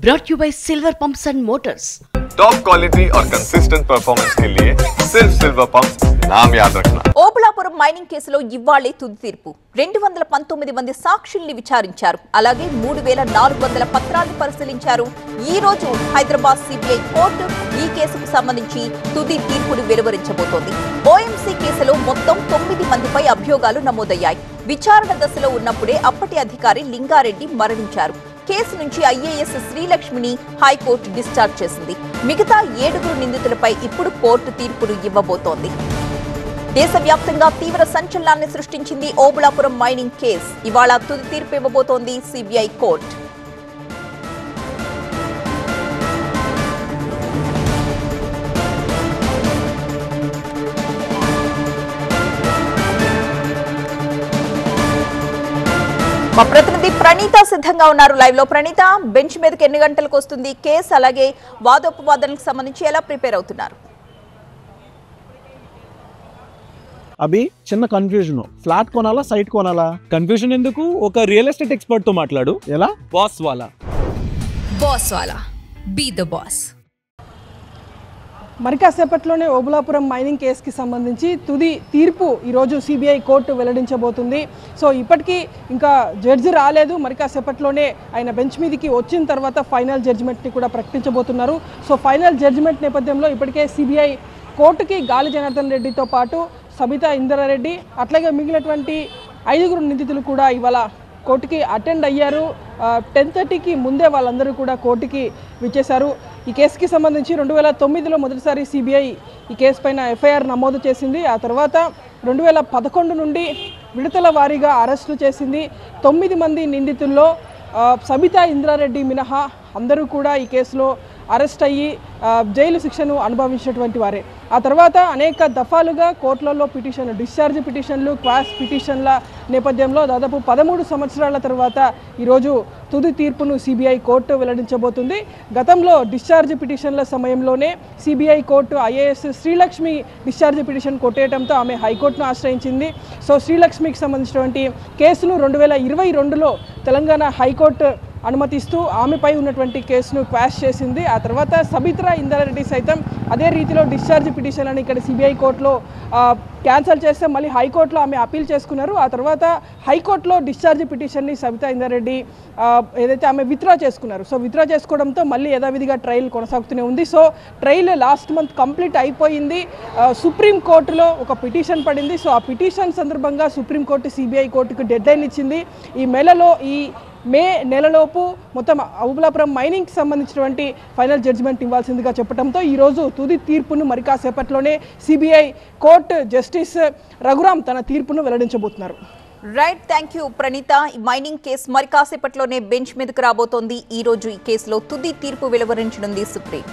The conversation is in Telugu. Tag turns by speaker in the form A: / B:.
A: brought to you by Silver Pumps and Motors.
B: Top quality और कंसिस्टेंट परफॉर्मेंस के लिए सिर्फ सिल्वर पंप्स नाम याद रखना.
C: ఓబుళాపురం మైనింగ్ కేసులో ఇవ్వాళే తుది తీర్పు. 219 మంది సాక్షుల్ని విచారించారు. అలాగే 3400 పత్రాలను పరిశీలించారు. ఈ రోజు హైదరాబాద్ సిబిఐ కోర్టు ఈ కేసుకు సంబంధించి తుది తీర్పును వెలువరించబోతోంది. ఓఎంసీ కేసులో మొత్తం 9 మందిపై అభియోగాలు నమోదయ్యాయి. విచారణ దశలో ఉన్నప్పుడే అప్పటి అధికారి లింగారెడ్డి మరణించారు. కేసు నుంచి ఐఏఎస్ శ్రీలక్ష్మిని హైకోర్టు డిశ్చార్జ్ చేసింది. మిగతా 7 నిందితులపై ఇప్పుడు కోర్టు తీర్పును ఇవ్వబోతోంది. దేశవ్యాప్తంగా తీవ్ర సంచలనాన్ని సృష్టించింది ఓబుళాపురం మైనింగ్ కేసు. ఇవాళ తుది తీర్పు ఇవ్వబోతోంది సిబిఐ కోర్టు. మా ప్రతినిధి ప్రణీత సిద్ధంగా ఉన్నారు లైవ్ లో. ప్రణీత, బెంచ్ మీదకి ఎన్ని గంటలకు వస్తుంది కేసు, అలాగే వాదోపవాదనలకు సంబంధించి ఎలా ప్రిపేర్ అవుతున్నారు?
D: అభి, చిన్న కన్ఫ్యూజన్. ఫ్లాట్ కొనాలా, సైట్ కొనాలా?
E: కన్ఫ్యూజన్ ఎందుకు? ఒక రియల్ ఎస్టేట్ ఎక్స్పర్ట్ తో మాట్లాడు.
D: ఎలా?
E: బాస్ వాలా.
F: Be the boss.
G: మరి కాసేపట్లోనే ఓబుళాపురం మైనింగ్ కేసుకి సంబంధించి తుది తీర్పు ఈరోజు సిబిఐ కోర్టు వెల్లడించబోతుంది. సో ఇప్పటికీ ఇంకా జడ్జి రాలేదు. మరి కాసేపట్లోనే ఆయన బెంచ్ మీదకి వచ్చిన తర్వాత ఫైనల్ జడ్జిమెంట్ని కూడా ప్రకటించబోతున్నారు. సో ఫైనల్ జడ్జిమెంట్ నేపథ్యంలో ఇప్పటికే సిబిఐ కోర్టుకి గాలి జనార్దన్ రెడ్డితో పాటు సబితా ఇంద్రారెడ్డి అట్లాగే మిగిలినటువంటి 5 నిందితులు కూడా ఇవాళ కోర్టుకి అటెండ్ అయ్యారు. 10:30కి ముందే వాళ్ళందరూ కూడా కోర్టుకి విచ్చేశారు. ఈ కేసుకి సంబంధించి 2009లో మొదటిసారి సిబిఐ ఈ కేసు పైన ఎఫ్ఐఆర్ నమోదు చేసింది. ఆ తర్వాత 2011 నుండి విడతల వారీగా అరెస్టులు చేసింది. 9 మంది నిందితుల్లో సబితా ఇంద్రారెడ్డి మినహా అందరూ కూడా ఈ కేసులో అరెస్ట్ అయ్యి జైలు శిక్షను అనుభవించినటువంటి వారే. ఆ తర్వాత అనేక దఫాలుగా కోర్టులలో పిటిషన్లు, డిశ్చార్జ్ పిటిషన్లు, క్వాష్ పిటిషన్ల నేపథ్యంలో దాదాపు 13 సంవత్సరాల తర్వాత ఈరోజు తుది తీర్పును సిబిఐ కోర్టు వెల్లడించబోతుంది. గతంలో డిశ్చార్జ్ పిటిషన్ల సమయంలోనే CBI court IAS Srilakshmi discharge petition కొట్టేయడంతో ఆమె హైకోర్టును ఆశ్రయించింది. సో శ్రీలక్ష్మికి సంబంధించినటువంటి కేసును 2022లో తెలంగాణ హైకోర్టు అనుమతిస్తూ ఆమెపై ఉన్నటువంటి కేసును క్వాష్ చేసింది. ఆ తర్వాత సబితా ఇంద్రారెడ్డి సైతం అదే రీతిలో డిశ్చార్జ్ పిటిషన్ అని ఇక్కడ సిబిఐ కోర్టులో క్యాన్సల్ చేస్తే మళ్ళీ హైకోర్టులో ఆమె అపీల్ చేసుకున్నారు. ఆ తర్వాత హైకోర్టులో డిశ్చార్జ్ పిటిషన్ని సబితా ఇంద్రారెడ్డి ఏదైతే ఆమె విత్డ్రా చేసుకున్నారు. సో విత్డ్రా చేసుకోవడంతో మళ్ళీ యథావిధిగా ట్రయల్ కొనసాగుతూనే ఉంది. So trial last month complete అయిపోయింది. సుప్రీంకోర్టులో ఒక పిటిషన్ పడింది. సో ఆ పిటిషన్ సందర్భంగా సుప్రీంకోర్టు సిబిఐ కోర్టుకు డెడ్ లైన్ ఇచ్చింది. ఈ మే నెలలోపు మొత్తం ఓబుళాపురం మైనింగ్కి సంబంధించినటువంటి ఫైనల్ జడ్జిమెంట్ ఇవ్వాల్సిందిగా చెప్పడంతో ఈరోజు తుది తీర్పును మరి కాసేపట్లోనే సిబిఐ కోర్టు జస్టిస్ రఘురామ్ తన తీర్పును వెల్లడించబోతున్నారు.
C: Right, thank you Praneetha. Mining case మరి కాసేపట్లోనే బెంచ్ మీదకు రాబోతోంది. ఈ రోజు ఈ కేసులో తుది తీర్పు వెలువరించనుంది సుప్రీం.